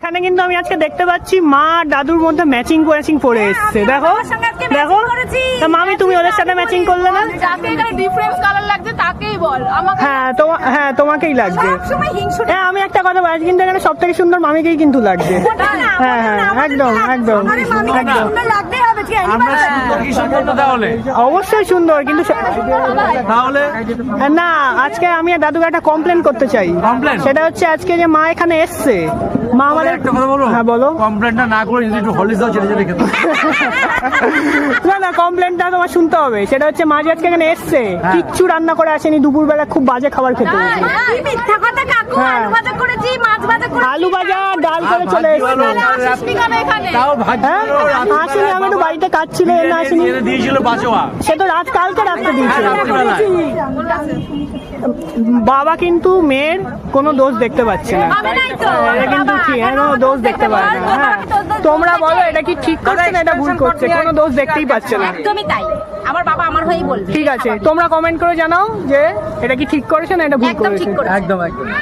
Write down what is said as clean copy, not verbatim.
এখানে কিন্তু আমি আজকে দেখতে পাচ্ছি মা দাদুর মধ্যে ম্যাচিং পরে এসছে। দেখো দেখো, তা মামি তুমি ওদের সাথে ম্যাচিং করলে না? যাকে এখানে ডিফারেন্স কালার লাগছে তাকেই বল, আমাকে হ্যাঁ তোমাকেই লাগবে। সবসময় হিংসুটে। হ্যাঁ আমি একটা কথা বলছি, কিন্তু এখানে সব থেকে সুন্দর মামিকেই কিন্তু লাগছে। হ্যাঁ একদম একদম একদম আমরা সুন্দর কি সুন্দর না তাহলে? অবশ্যই সুন্দর, কিন্তু তাহলে না, আজকে আমি আর দাদুকে একটা কমপ্লেন করতে চাই। Complain? সেটা হচ্ছে আজকে যে মা এখানে এসছে, মা আমাদের একটা কথা বলো। হ্যাঁ বলো। কমপ্লেনটা না করে যদি একটু হলিস দাও ছেড়ে ছেড়ে খেতে। না কমপ্লেনটা তোমার শুনতে হবে। সেটা হচ্ছে মা যে আজকে এখানে এসছে, কিচ্ছু রান্না করে আসেনি, দুপুরবেলা খুব বাজে খাবার খেতে হয়েছে। কি মিথ্যা কথা কাকু, হ্যাঁ। আলু ভাজা করেছি, মাছ ভাজা করেছি, আলু ভাজা ডাল করে চলে এসছে। আসিসনি কেন এখানে? তাও ভাগ্য হ্যাঁ আসেনি, আমি একটু বাড়িতে কাজ ছিল, না আসেনি। দিয়েছিল বাঁচোয়া। সে তো কালকে রাত্রে দিয়েছিল। বাবা কিন্তু মেয়ের কোনো দোষ দেখতে পাচ্ছে না। আমি নাই তো। এটা কিন্তু ঠিক, কোনো দোষ দেখতে পারে না। হ্যাঁ তোমরা বলো এটা কি ঠিক করছে না এটা ভুল করছে, কোনো দোষ দেখতেই পাচ্ছে না। একদমই তাই, আমার বাবা আমার হয়েই বলবে। ঠিক আছে, তোমরা কমেন্ট করে জানাও যে এটা কি ঠিক করেছে না এটা ভুল একদম করেছে। ঠিক করেছে। একদম একদম।